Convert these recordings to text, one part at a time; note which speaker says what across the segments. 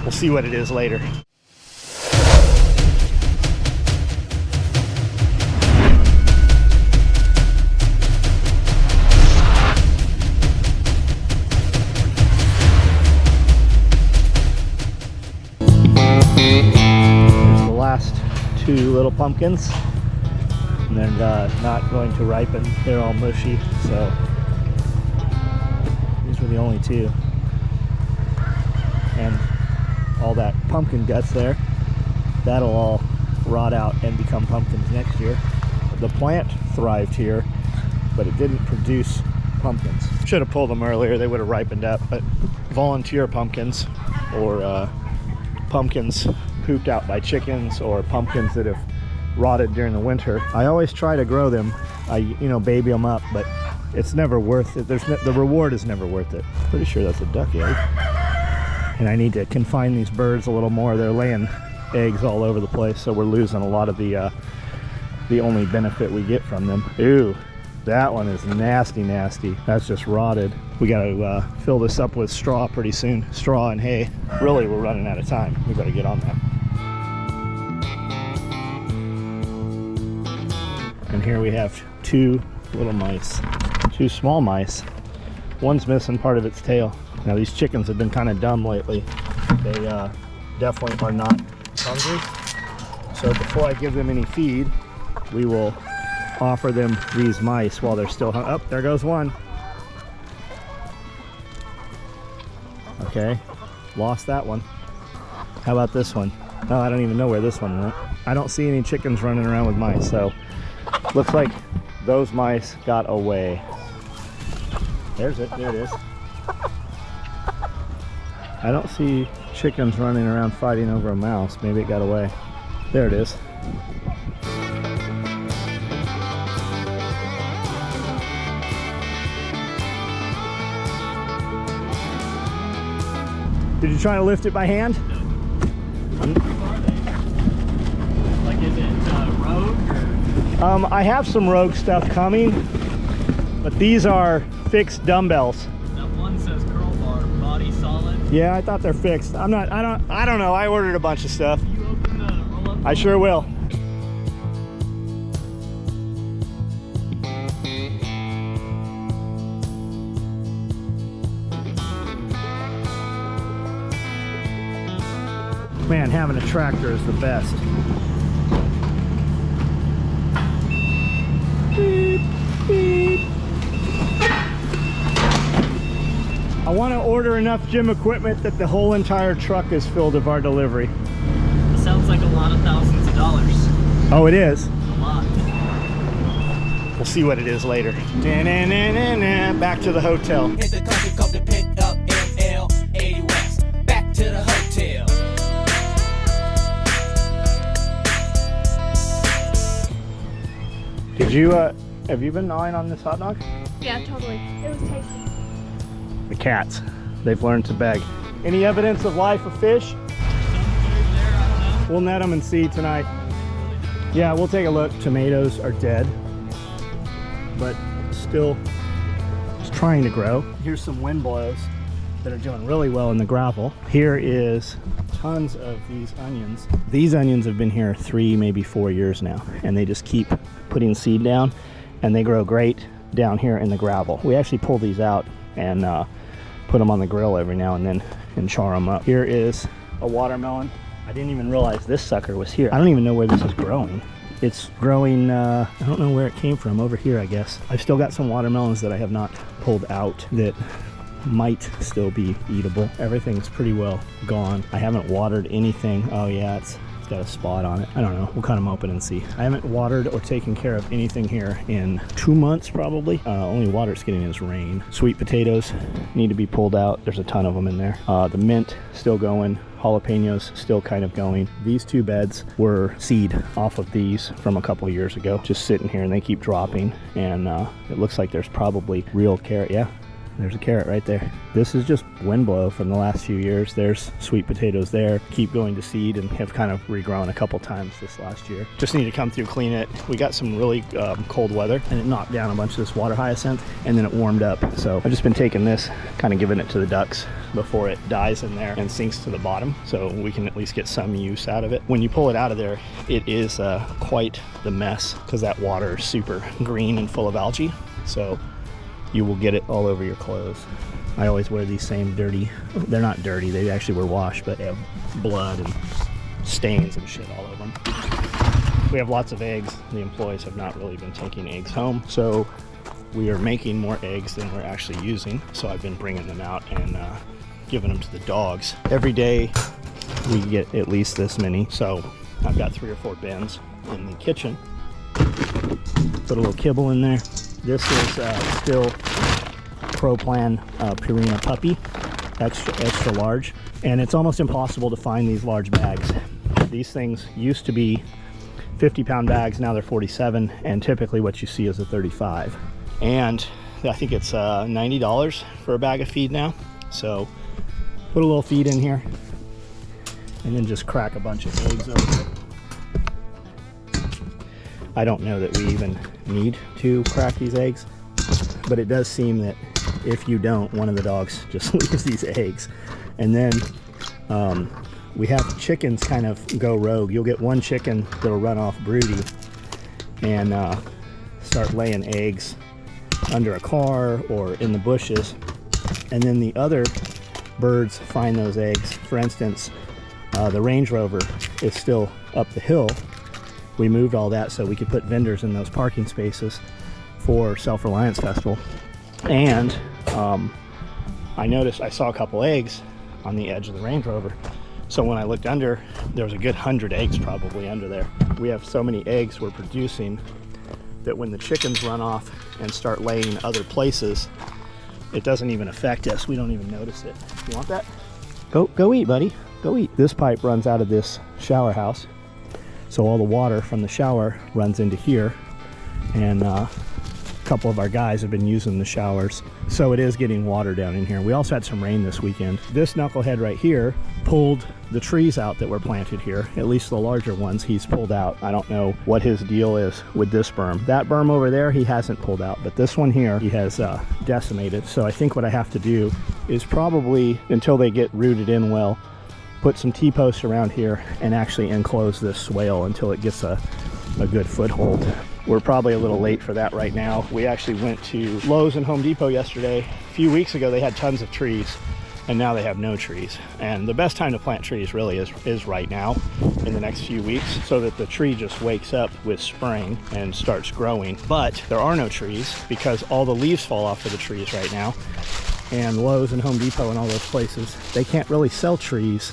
Speaker 1: We'll see what it is later. There's the last two little pumpkins, and they're not going to ripen. They're all mushy, so these were the only two. And all that pumpkin guts there, that'll all rot out and become pumpkins next year. The plant thrived here, but it didn't produce pumpkins. Should have pulled them earlier, they would have ripened up, but volunteer pumpkins, or pumpkins pooped out by chickens, or pumpkins that have rotted during the winter. I always try to grow them. I, baby them up, but it's never worth it. The reward is never worth it. Pretty sure that's a duck egg. And I need to confine these birds a little more. They're laying eggs all over the place, so we're losing a lot of the only benefit we get from them. Ooh, that one is nasty, nasty. That's just rotted. We got to fill this up with straw pretty soon. Straw and hay. Really, we're running out of time. We better get on that. And here we have two little mice. Two small mice. One's missing part of its tail. Now these chickens have been kind of dumb lately. They definitely are not hungry. So before I give them any feed, we will offer them these mice while they're still hungry. Oh, there goes one. Okay, lost that one. How about this one? Oh, I don't even know where this one went. I don't see any chickens running around with mice, so looks like those mice got away. There's it, there it is. I don't see chickens running around fighting over a mouse. Maybe it got away. There it is. Did you try to lift it by hand?
Speaker 2: No. Like, is it Rogue or?
Speaker 1: I have some Rogue stuff coming, but these are fixed dumbbells.
Speaker 2: That one says curl bar, body solid.
Speaker 1: Yeah, I thought they're fixed. I don't know. I ordered a bunch of stuff.
Speaker 2: You open the roll-up?
Speaker 1: I sure will. Man, having a tractor is the best. Beep, beep. I want to order enough gym equipment that the whole entire truck is filled of our delivery.
Speaker 2: It sounds like a lot of thousands of dollars.
Speaker 1: Oh, it is?
Speaker 2: A lot.
Speaker 1: We'll see what it is later. Back to the hotel.
Speaker 3: Hit the country club to pick up ML 80 West. Back to the hotel.
Speaker 1: Did you, have you been gnawing on this hot dog?
Speaker 4: Yeah, totally. It was tasty.
Speaker 1: The cats, they've learned to beg. Any evidence of life of fish? We'll net them and see tonight. Yeah, we'll take a look. Tomatoes are dead, but still it's trying to grow. Here's some wind blows that are doing really well in the gravel. Here is tons of these onions. These onions have been here 3, maybe 4 years now, and they just keep putting seed down, and they grow great down here in the gravel. We actually pull these out and put them on the grill every now and then and char them up. Here is a watermelon. I didn't even realize this sucker was here. I don't even know where this is growing. It's growing, I don't know where it came from, over here I guess. I've still got some watermelons that I have not pulled out that might still be eatable. Everything's pretty well gone. I haven't watered anything. Oh yeah, it's got a spot on it. I don't know, we'll cut them open and see. I haven't watered or taken care of anything here in 2 months probably. Only water it's getting is rain. Sweet potatoes need to be pulled out. There's a ton of them in there. The mint still going. Jalapenos still kind of going. These 2 beds were seed off of these from a couple of years ago, just sitting here, and they keep dropping, and it looks like there's probably real carrot. Yeah, there's a carrot right there. This is just wind blow from the last few years. There's sweet potatoes there, keep going to seed and have kind of regrown a couple times this last year. Just need to come through, clean it. We got some really cold weather and it knocked down a bunch of this water hyacinth and then it warmed up. So I've just been taking this, kind of giving it to the ducks before it dies in there and sinks to the bottom, so we can at least get some use out of it. When you pull it out of there, it is quite the mess because that water is super green and full of algae. So you will get it all over your clothes. I always wear these same dirty, they're not dirty, they actually were washed, but they have blood and stains and shit all over them. We have lots of eggs. The employees have not really been taking eggs home, so we are making more eggs than we're actually using. So I've been bringing them out and giving them to the dogs. Every day we get at least this many, so I've got 3 or 4 bins in the kitchen. Put a little kibble in there. This is still ProPlan Purina Puppy, extra large, and it's almost impossible to find these large bags. These things used to be 50-pound bags, now they're 47, and typically what you see is a 35. And I think it's $90 for a bag of feed now. So put a little feed in here and then just crack a bunch of eggs over it. I don't know that we even need to crack these eggs, but it does seem that if you don't, one of the dogs just leaves these eggs. And then we have chickens kind of go rogue. You'll get one chicken that'll run off broody and start laying eggs under a car or in the bushes, and then the other birds find those eggs. For instance, the Range Rover is still up the hill. We moved all that so we could put vendors in those parking spaces for Self-Reliance Festival. And I noticed I saw a couple eggs on the edge of the Range Rover. So when I looked under, there was a good 100 eggs probably under there. We have so many eggs we're producing that when the chickens run off and start laying other places, it doesn't even affect us. We don't even notice it. You want that? Go eat, buddy. Go eat. This pipe runs out of this shower house, so all the water from the shower runs into here, and a couple of our guys have been using the showers, so it is getting water down in here. We also had some rain this weekend. This knucklehead right here pulled the trees out that were planted here, at least the larger ones he's pulled out. I don't know what his deal is with this berm. That berm over there he hasn't pulled out, but this one here he has decimated. So I think what I have to do is probably, until they get rooted in well, put some T-posts around here and actually enclose this swale until it gets a good foothold. We're probably a little late for that right now. We actually went to Lowe's and Home Depot yesterday. A few weeks ago they had tons of trees, and now they have no trees. And the best time to plant trees really is right now, in the next few weeks, so that the tree just wakes up with spring and starts growing. But there are no trees because all the leaves fall off of the trees right now. And Lowe's and Home Depot and all those places, they can't really sell trees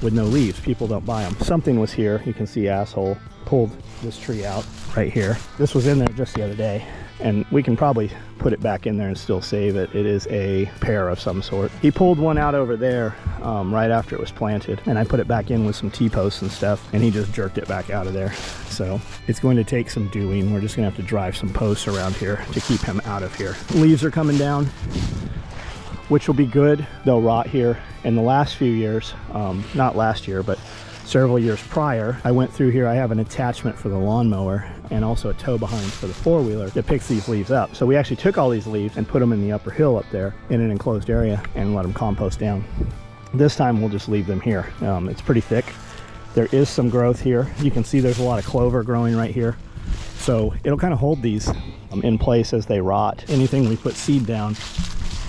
Speaker 1: with no leaves. People don't buy them. Something was here. You can see asshole pulled this tree out right here. This was in there just the other day, and we can probably put it back in there and still save it. It is a pear of some sort. He pulled one out over there right after it was planted, and I put it back in with some T-posts and stuff, and he just jerked it back out of there. So it's going to take some doing. We're just gonna have to drive some posts around here to keep him out of here. Leaves are coming down, which will be good. They'll rot here. In the last few years, not last year, but several years prior, I went through here. I have an attachment for the lawnmower and also a tow behind for the four-wheeler that picks these leaves up. So we actually took all these leaves and put them in the upper hill up there in an enclosed area and let them compost down. This time we'll just leave them here. It's pretty thick. There is some growth here. You can see there's a lot of clover growing right here. So it'll kind of hold these in place as they rot. Anything we put seed down,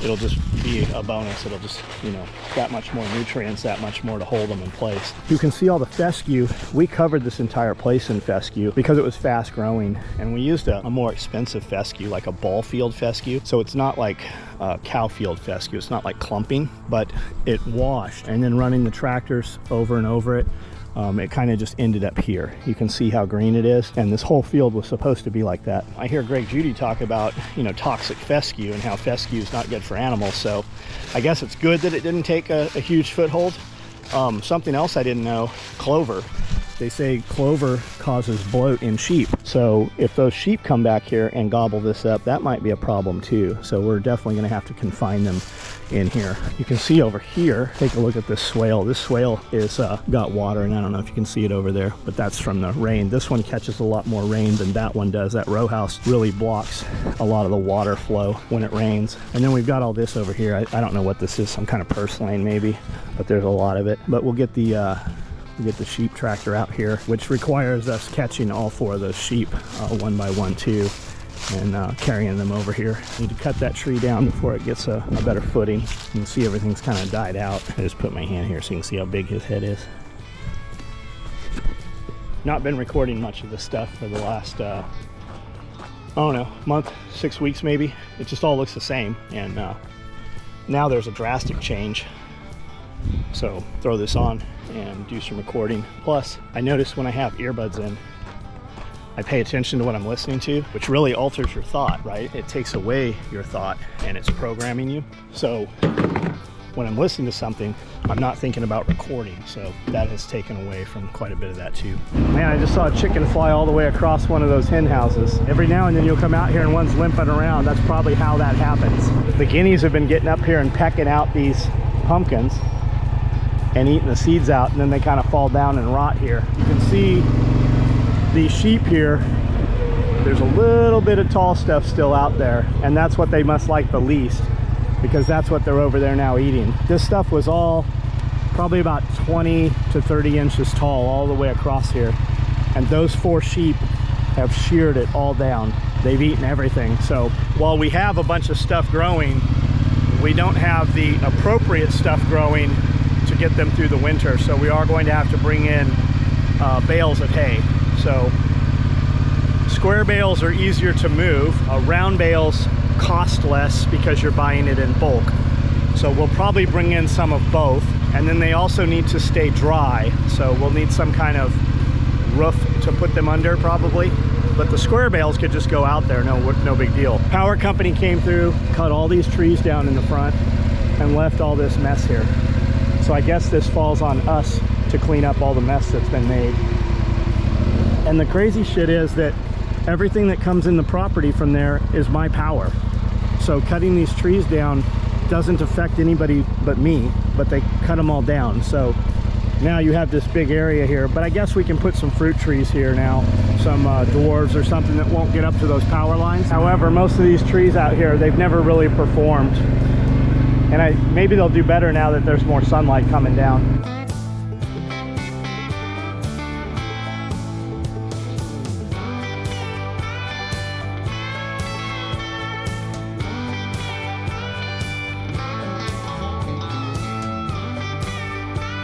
Speaker 1: it'll just be a bonus. It'll just, you know, that much more nutrients, that much more to hold them in place. You can see all the fescue. We covered this entire place in fescue because it was fast growing, and we used a more expensive fescue, like a ball field fescue. So it's not like cow field fescue. It's not like clumping, but it washed, and then running the tractors over and over it, it kind of just ended up here. You can see how green it is, and this whole field was supposed to be like that. I hear Greg Judy talk about, you know, toxic fescue and how fescue is not good for animals, so I guess it's good that it didn't take a huge foothold. Something else I didn't know, clover. They say clover causes bloat in sheep. So if those sheep come back here and gobble this up, that might be a problem too. So we're definitely gonna have to confine them in here. You can see over here, take a look at this swale. This swale is got water, and I don't know if you can see it over there, but that's from the rain. This one catches a lot more rain than that one does. That row house really blocks a lot of the water flow when it rains. And then we've got all this over here. I don't know what this is, some kind of purslane maybe, but there's a lot of it. But we'll get the sheep tractor out here, which requires us catching all 4 of those sheep one by one too, and carrying them over here. Need to cut that tree down before it gets a better footing. You can see everything's kind of died out. I just put my hand here so you can see how big his head is. Not been recording much of this stuff for the last, I don't know, month, 6 weeks maybe. It just all looks the same, and now there's a drastic change. So throw this on and do some recording. Plus, I notice when I have earbuds in, I pay attention to what I'm listening to, which really alters your thought, right? It takes away your thought and it's programming you. So when I'm listening to something, I'm not thinking about recording. So that has taken away from quite a bit of that too. Man, I just saw a chicken fly all the way across one of those hen houses. Every now and then you'll come out here and one's limping around. That's probably how that happens. The guineas have been getting up here and pecking out these pumpkins and eating the seeds out, and then they kind of fall down and rot here. You can see these sheep here, there's a little bit of tall stuff still out there, and that's what they must like the least, because that's what they're over there now eating. This stuff was all probably about 20 to 30 inches tall all the way across here, and those 4 sheep have sheared it all down. They've eaten everything. So while we have a bunch of stuff growing, we don't have the appropriate stuff growing to get them through the winter. So we are going to have to bring in bales of hay. So square bales are easier to move. Round bales cost less because you're buying it in bulk. So we'll probably bring in some of both. And then they also need to stay dry. So we'll need some kind of roof to put them under probably. But the square bales could just go out there, no big deal. Power company came through, cut all these trees down in the front and left all this mess here. So I guess this falls on us to clean up all the mess that's been made. And the crazy shit is that everything that comes in the property from there is my power. So cutting these trees down doesn't affect anybody but me, but they cut them all down. So now you have this big area here, but I guess we can put some fruit trees here now, some dwarves or something that won't get up to those power lines. However, most of these trees out here, they've never really performed. And maybe they'll do better now that there's more sunlight coming down.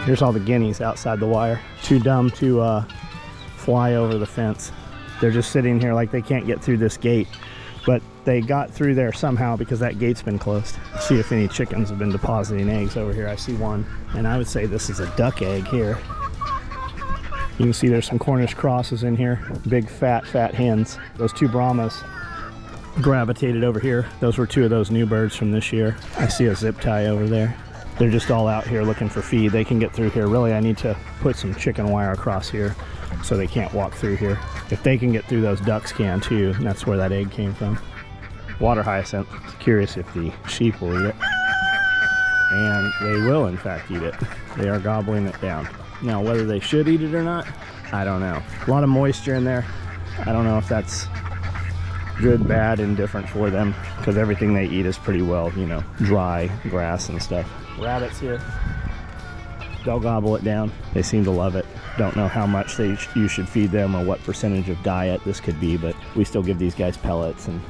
Speaker 1: Here's all the guineas outside the wire. Too dumb to fly over the fence. They're just sitting here like they can't get through this gate. But they got through there somehow because that gate's been closed. See if any chickens have been depositing eggs over here. I see one, and I would say this is a duck egg here. You can see there's some Cornish crosses in here. Big fat hens. Those 2 Brahmas gravitated over here. Those were 2 of those new birds from this year. I see a zip tie over there. They're just all out here looking for feed. They can get through here. Really, I need to put some chicken wire across here so they can't walk through here. If they can get through, those ducks can too, and that's where that egg came from. Water hyacinth. Curious if the sheep will eat it. And they will in fact eat it. They are gobbling it down. Now whether they should eat it or not, I don't know. A lot of moisture in there. I don't know if that's good, bad, indifferent for them, because everything they eat is pretty well, you know, dry grass and stuff. Rabbits here, they'll gobble it down. They seem to love it. Don't know how much you should feed them or what percentage of diet this could be, but we still give these guys pellets and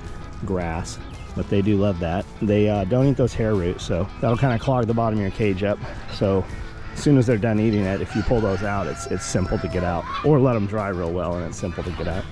Speaker 1: grass, but they do love that. They don't eat those hair roots, so that'll kind of clog the bottom of your cage up. So as soon as they're done eating it, if you pull those out, it's simple to get out, or let them dry real well and it's simple to get out.